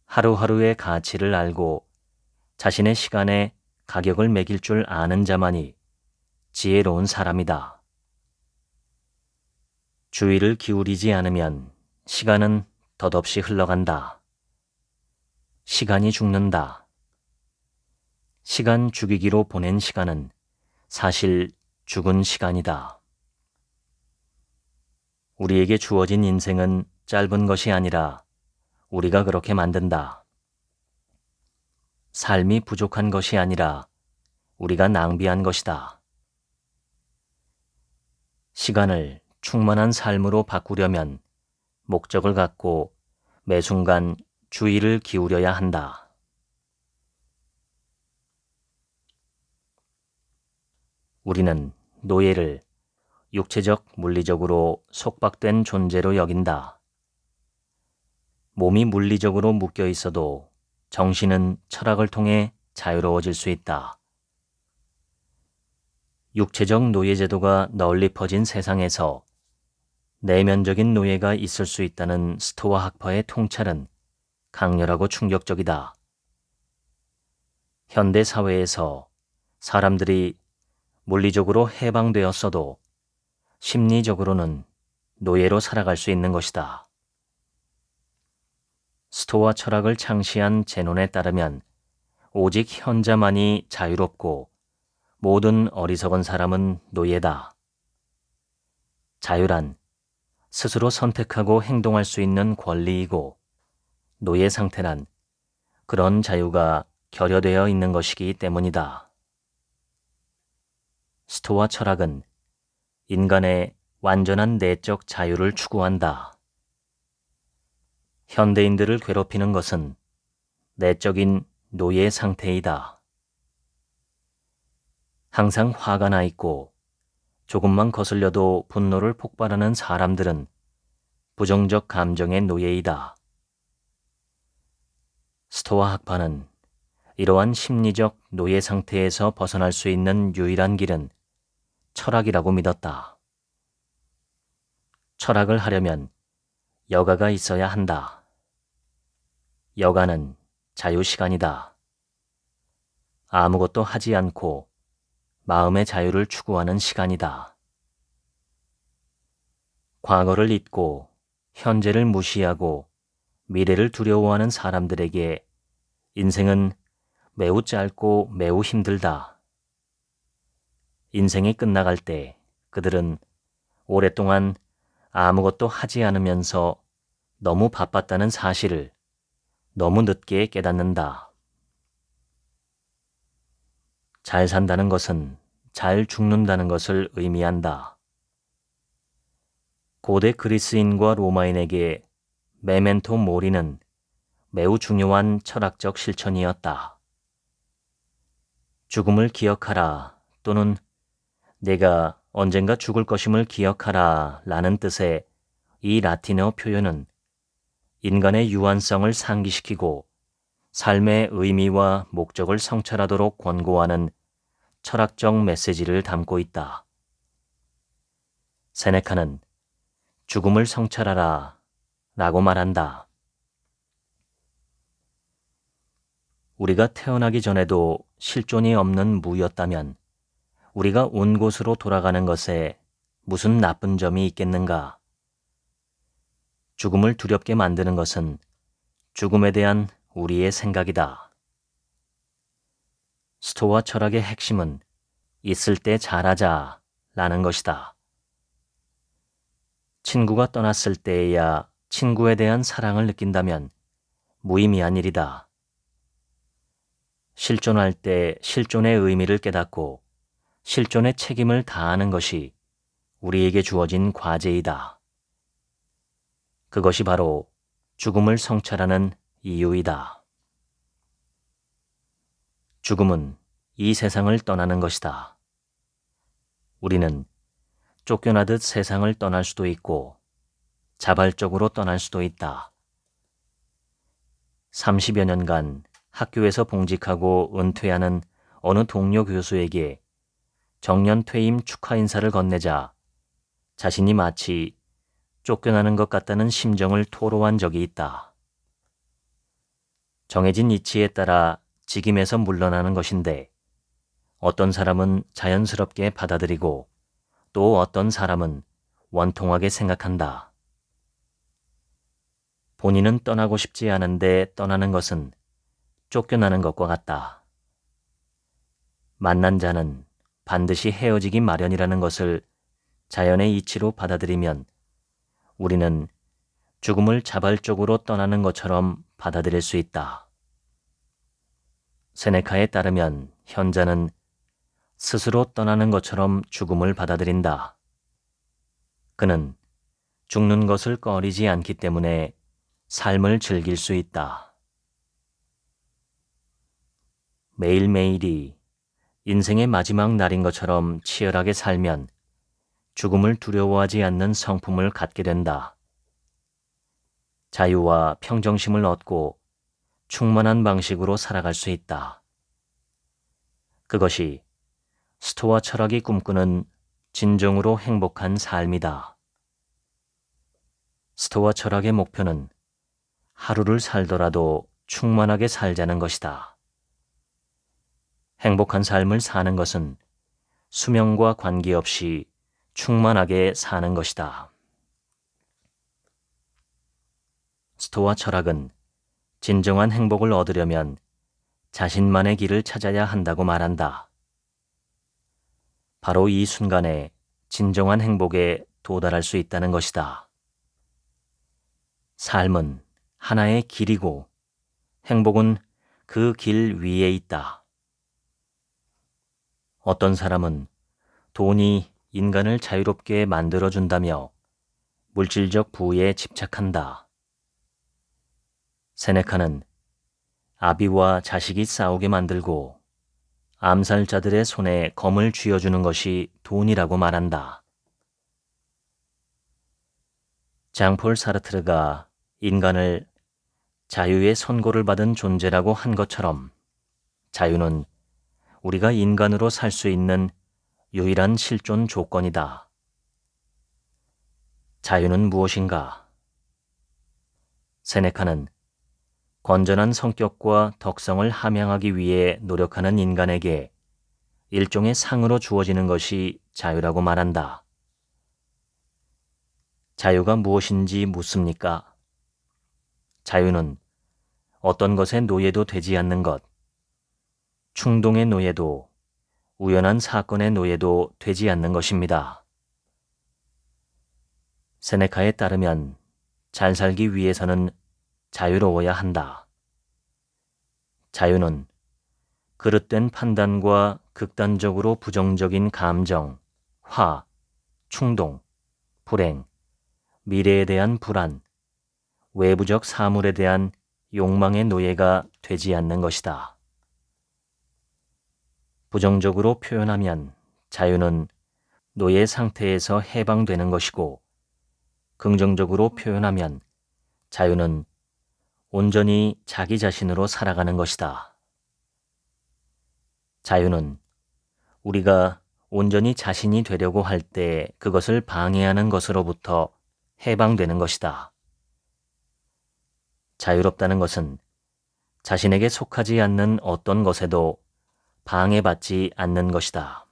A: 하루하루의 가치를 알고 자신의 시간에 가격을 매길 줄 아는 자만이 지혜로운 사람이다. 주의를 기울이지 않으면 시간은 덧없이 흘러간다. 시간이 죽는다. 시간 죽이기로 보낸 시간은 사실 죽은 시간이다. 우리에게 주어진 인생은 짧은 것이 아니라 우리가 그렇게 만든다. 삶이 부족한 것이 아니라 우리가 낭비한 것이다. 시간을 충만한 삶으로 바꾸려면 목적을 갖고 매 순간 주의를 기울여야 한다. 우리는 노예를 육체적, 물리적으로 속박된 존재로 여긴다. 몸이 물리적으로 묶여 있어도 정신은 철학을 통해 자유로워질 수 있다. 육체적 노예 제도가 널리 퍼진 세상에서 내면적인 노예가 있을 수 있다는 스토아 학파의 통찰은 강렬하고 충격적이다. 현대 사회에서 사람들이 물리적으로 해방되었어도 심리적으로는 노예로 살아갈 수 있는 것이다. 스토아 철학을 창시한 제논에 따르면 오직 현자만이 자유롭고 모든 어리석은 사람은 노예다. 자유란 스스로 선택하고 행동할 수 있는 권리이고 노예 상태란 그런 자유가 결여되어 있는 것이기 때문이다. 스토아 철학은 인간의 완전한 내적 자유를 추구한다. 현대인들을 괴롭히는 것은 내적인 노예 상태이다. 항상 화가 나 있고 조금만 거슬려도 분노를 폭발하는 사람들은 부정적 감정의 노예이다. 스토아 학파는 이러한 심리적 노예 상태에서 벗어날 수 있는 유일한 길은 철학이라고 믿었다. 철학을 하려면 여가가 있어야 한다. 여가는 자유시간이다. 아무것도 하지 않고 마음의 자유를 추구하는 시간이다. 과거를 잊고 현재를 무시하고 미래를 두려워하는 사람들에게 인생은 매우 짧고 매우 힘들다. 인생이 끝나갈 때 그들은 오랫동안 아무것도 하지 않으면서 너무 바빴다는 사실을 너무 늦게 깨닫는다. 잘 산다는 것은 잘 죽는다는 것을 의미한다. 고대 그리스인과 로마인에게 메멘토 모리는 매우 중요한 철학적 실천이었다. 죽음을 기억하라 또는 내가 언젠가 죽을 것임을 기억하라 라는 뜻의 이 라틴어 표현은 인간의 유한성을 상기시키고 삶의 의미와 목적을 성찰하도록 권고하는 철학적 메시지를 담고 있다. 세네카는 죽음을 성찰하라 라고 말한다. 우리가 태어나기 전에도 실존이 없는 무였다면 우리가 온 곳으로 돌아가는 것에 무슨 나쁜 점이 있겠는가? 죽음을 두렵게 만드는 것은 죽음에 대한 우리의 생각이다. 스토아 철학의 핵심은 있을 때 잘하자 라는 것이다. 친구가 떠났을 때에야 친구에 대한 사랑을 느낀다면 무의미한 일이다. 실존할 때 실존의 의미를 깨닫고 실존의 책임을 다하는 것이 우리에게 주어진 과제이다. 그것이 바로 죽음을 성찰하는 이유이다. 죽음은 이 세상을 떠나는 것이다. 우리는 쫓겨나듯 세상을 떠날 수도 있고 자발적으로 떠날 수도 있다. 30여 년간 학교에서 봉직하고 은퇴하는 어느 동료 교수에게 정년 퇴임 축하 인사를 건네자 자신이 마치 쫓겨나는 것 같다는 심정을 토로한 적이 있다. 정해진 이치에 따라 직임에서 물러나는 것인데 어떤 사람은 자연스럽게 받아들이고 또 어떤 사람은 원통하게 생각한다. 본인은 떠나고 싶지 않은데 떠나는 것은 쫓겨나는 것과 같다. 만난 자는 반드시 헤어지기 마련이라는 것을 자연의 이치로 받아들이면 우리는 죽음을 자발적으로 떠나는 것처럼 받아들일 수 있다. 세네카에 따르면 현자는 스스로 떠나는 것처럼 죽음을 받아들인다. 그는 죽는 것을 꺼리지 않기 때문에 삶을 즐길 수 있다. 매일매일이 인생의 마지막 날인 것처럼 치열하게 살면 죽음을 두려워하지 않는 성품을 갖게 된다. 자유와 평정심을 얻고 충만한 방식으로 살아갈 수 있다. 그것이 스토아 철학이 꿈꾸는 진정으로 행복한 삶이다. 스토아 철학의 목표는 하루를 살더라도 충만하게 살자는 것이다. 행복한 삶을 사는 것은 수명과 관계없이 충만하게 사는 것이다. 스토아 철학은 진정한 행복을 얻으려면 자신만의 길을 찾아야 한다고 말한다. 바로 이 순간에 진정한 행복에 도달할 수 있다는 것이다. 삶은 하나의 길이고 행복은 그 길 위에 있다. 어떤 사람은 돈이 인간을 자유롭게 만들어준다며 물질적 부에 집착한다. 세네카는 아비와 자식이 싸우게 만들고 암살자들의 손에 검을 쥐어주는 것이 돈이라고 말한다. 장폴 사르트르가 인간을 자유의 선고를 받은 존재라고 한 것처럼 자유는 우리가 인간으로 살 수 있는 유일한 실존 조건이다. 자유는 무엇인가? 세네카는 건전한 성격과 덕성을 함양하기 위해 노력하는 인간에게 일종의 상으로 주어지는 것이 자유라고 말한다. 자유가 무엇인지 묻습니까? 자유는 어떤 것의 노예도 되지 않는 것, 충동의 노예도 우연한 사건의 노예도 되지 않는 것입니다. 세네카에 따르면 잘 살기 위해서는 자유로워야 한다. 자유는 그릇된 판단과 극단적으로 부정적인 감정, 화, 충동, 불행, 미래에 대한 불안, 외부적 사물에 대한 욕망의 노예가 되지 않는 것이다. 부정적으로 표현하면 자유는 노예 상태에서 해방되는 것이고, 긍정적으로 표현하면 자유는 온전히 자기 자신으로 살아가는 것이다. 자유는 우리가 온전히 자신이 되려고 할 때 그것을 방해하는 것으로부터 해방되는 것이다. 자유롭다는 것은 자신에게 속하지 않는 어떤 것에도 방해받지 않는 것이다.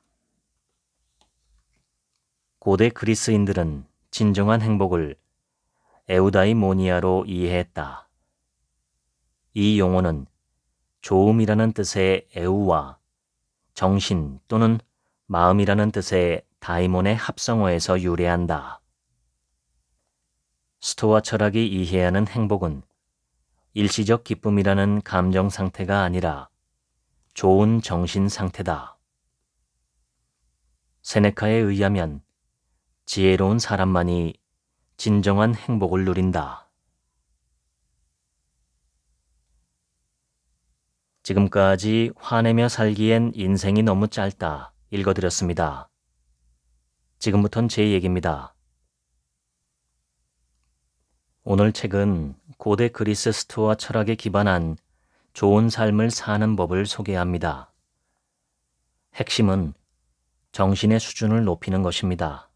A: 고대 그리스인들은 진정한 행복을 에우다이모니아로 이해했다. 이 용어는 좋음이라는 뜻의 에우와 정신 또는 마음이라는 뜻의 다이몬의 합성어에서 유래한다. 스토아 철학이 이해하는 행복은 일시적 기쁨이라는 감정 상태가 아니라 좋은 정신 상태다. 세네카에 의하면 지혜로운 사람만이 진정한 행복을 누린다. 지금까지 화내며 살기엔 인생이 너무 짧다 읽어드렸습니다. 지금부턴 제 얘기입니다. 오늘 책은 고대 그리스 스토아 철학에 기반한 좋은 삶을 사는 법을 소개합니다. 핵심은 정신의 수준을 높이는 것입니다.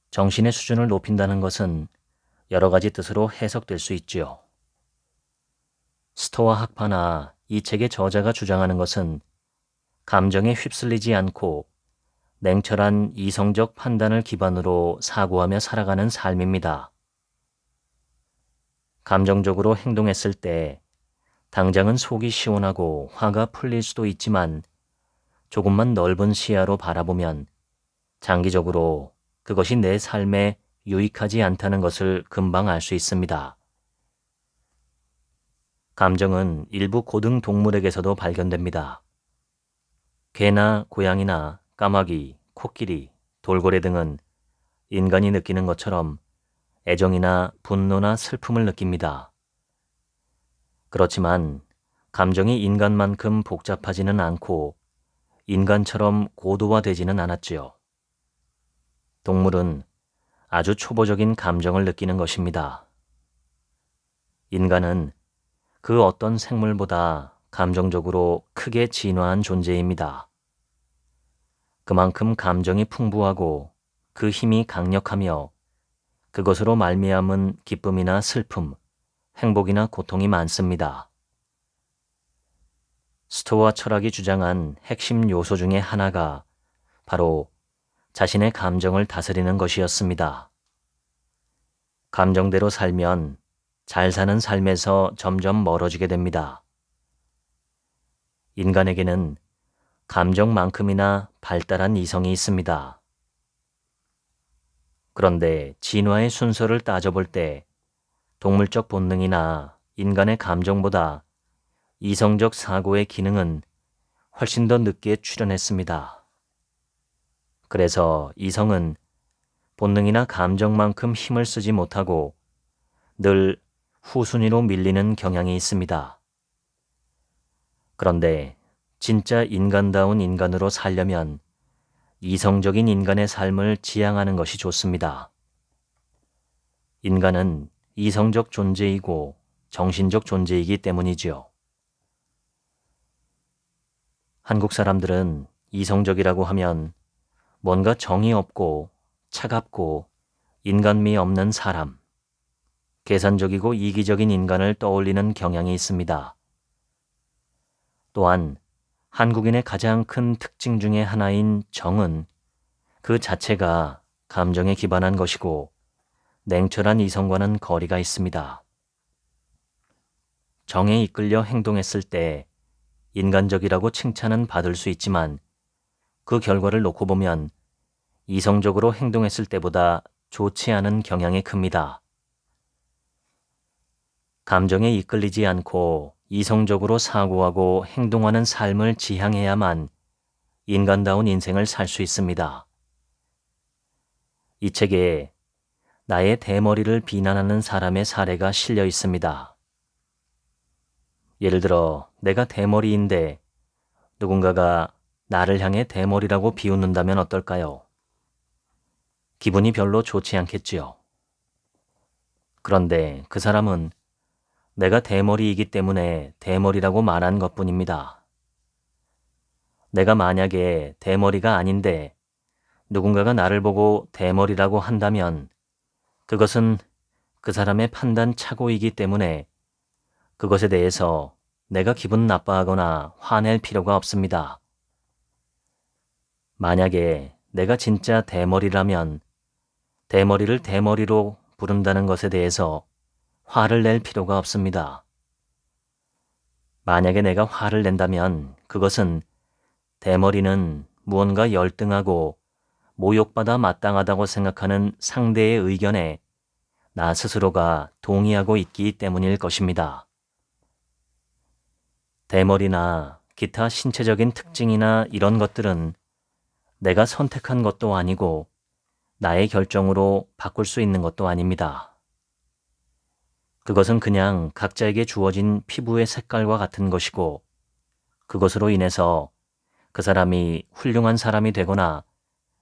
A: 정신의 수준을 높인다는 것은 여러 가지 뜻으로 해석될 수 있지요. 스토아 학파나 이 책의 저자가 주장하는 것은 감정에 휩쓸리지 않고 냉철한 이성적 판단을 기반으로 사고하며 살아가는 삶입니다. 감정적으로 행동했을 때 당장은 속이 시원하고 화가 풀릴 수도 있지만 조금만 넓은 시야로 바라보면 장기적으로 그것이 내 삶에 유익하지 않다는 것을 금방 알 수 있습니다. 감정은 일부 고등 동물에게서도 발견됩니다. 개나 고양이나 까마귀, 코끼리, 돌고래 등은 인간이 느끼는 것처럼 애정이나 분노나 슬픔을 느낍니다. 그렇지만 감정이 인간만큼 복잡하지는 않고 인간처럼 고도화되지는 않았지요. 동물은 아주 초보적인 감정을 느끼는 것입니다. 인간은 그 어떤 생물보다 감정적으로 크게 진화한 존재입니다. 그만큼 감정이 풍부하고 그 힘이 강력하며 그것으로 말미암은 기쁨이나 슬픔, 행복이나 고통이 많습니다. 스토아 철학이 주장한 핵심 요소 중에 하나가 바로 자신의 감정을 다스리는 것이었습니다. 감정대로 살면 잘 사는 삶에서 점점 멀어지게 됩니다. 인간에게는 감정만큼이나 발달한 이성이 있습니다. 그런데 진화의 순서를 따져볼 때 동물적 본능이나 인간의 감정보다 이성적 사고의 기능은 훨씬 더 늦게 출현했습니다. 그래서 이성은 본능이나 감정만큼 힘을 쓰지 못하고 늘 후순위로 밀리는 경향이 있습니다. 그런데 진짜 인간다운 인간으로 살려면 이성적인 인간의 삶을 지향하는 것이 좋습니다. 인간은 이성적 존재이고 정신적 존재이기 때문이지요. 한국 사람들은 이성적이라고 하면 뭔가 정이 없고 차갑고 인간미 없는 사람, 계산적이고 이기적인 인간을 떠올리는 경향이 있습니다. 또한 한국인의 가장 큰 특징 중에 하나인 정은 그 자체가 감정에 기반한 것이고 냉철한 이성과는 거리가 있습니다. 정에 이끌려 행동했을 때 인간적이라고 칭찬은 받을 수 있지만 그 결과를 놓고 보면 이성적으로 행동했을 때보다 좋지 않은 경향이 큽니다. 감정에 이끌리지 않고 이성적으로 사고하고 행동하는 삶을 지향해야만 인간다운 인생을 살 수 있습니다. 이 책에 나의 대머리를 비난하는 사람의 사례가 실려 있습니다. 예를 들어 내가 대머리인데 누군가가 나를 향해 대머리라고 비웃는다면 어떨까요? 기분이 별로 좋지 않겠지요. 그런데 그 사람은 내가 대머리이기 때문에 대머리라고 말한 것뿐입니다. 내가 만약에 대머리가 아닌데 누군가가 나를 보고 대머리라고 한다면 그것은 그 사람의 판단 착오이기 때문에 그것에 대해서 내가 기분 나빠하거나 화낼 필요가 없습니다. 만약에 내가 진짜 대머리라면 대머리를 대머리로 부른다는 것에 대해서 화를 낼 필요가 없습니다. 만약에 내가 화를 낸다면 그것은 대머리는 무언가 열등하고 모욕받아 마땅하다고 생각하는 상대의 의견에 나 스스로가 동의하고 있기 때문일 것입니다. 대머리나 기타 신체적인 특징이나 이런 것들은 내가 선택한 것도 아니고 나의 결정으로 바꿀 수 있는 것도 아닙니다. 그것은 그냥 각자에게 주어진 피부의 색깔과 같은 것이고 그것으로 인해서 그 사람이 훌륭한 사람이 되거나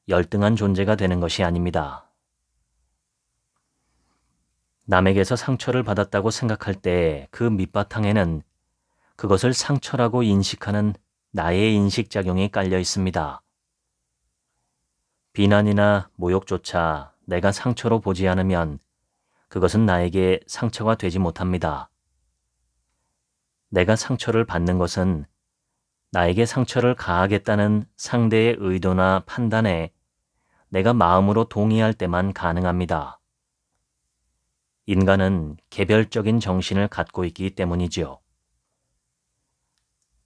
A: 열등한 존재가 되는 것이 아닙니다. 남에게서 상처를 받았다고 생각할 때 그 밑바탕에는 그것을 상처라고 인식하는 나의 인식작용이 깔려 있습니다. 비난이나 모욕조차 내가 상처로 보지 않으면 그것은 나에게 상처가 되지 못합니다. 내가 상처를 받는 것은 나에게 상처를 가하겠다는 상대의 의도나 판단에 내가 마음으로 동의할 때만 가능합니다. 인간은 개별적인 정신을 갖고 있기 때문이지요.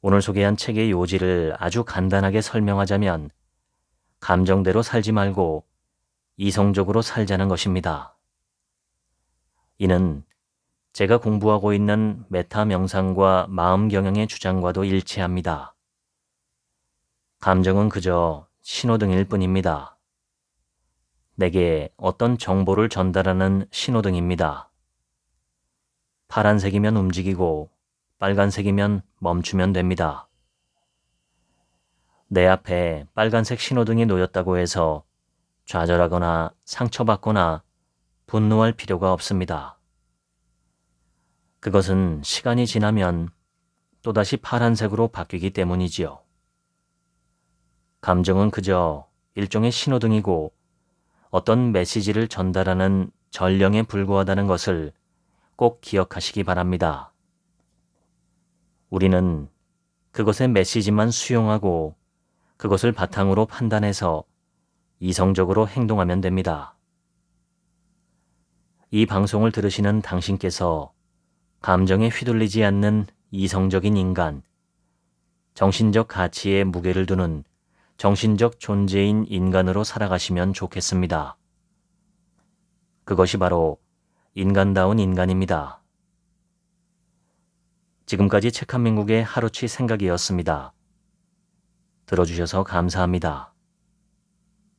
A: 오늘 소개한 책의 요지를 아주 간단하게 설명하자면 감정대로 살지 말고 이성적으로 살자는 것입니다. 이는 제가 공부하고 있는 메타 명상과 마음 경영의 주장과도 일치합니다. 감정은 그저 신호등일 뿐입니다. 내게 어떤 정보를 전달하는 신호등입니다. 파란색이면 움직이고 빨간색이면 멈추면 됩니다. 내 앞에 빨간색 신호등이 놓였다고 해서 좌절하거나 상처받거나 분노할 필요가 없습니다. 그것은 시간이 지나면 또다시 파란색으로 바뀌기 때문이지요. 감정은 그저 일종의 신호등이고 어떤 메시지를 전달하는 전령에 불과하다는 것을 꼭 기억하시기 바랍니다. 우리는 그것의 메시지만 수용하고 그것을 바탕으로 판단해서 이성적으로 행동하면 됩니다. 이 방송을 들으시는 당신께서 감정에 휘둘리지 않는 이성적인 인간, 정신적 가치에 무게를 두는 정신적 존재인 인간으로 살아가시면 좋겠습니다. 그것이 바로 인간다운 인간입니다. 지금까지 책 한 민국의 하루치 생각이었습니다. 들어주셔서 감사합니다.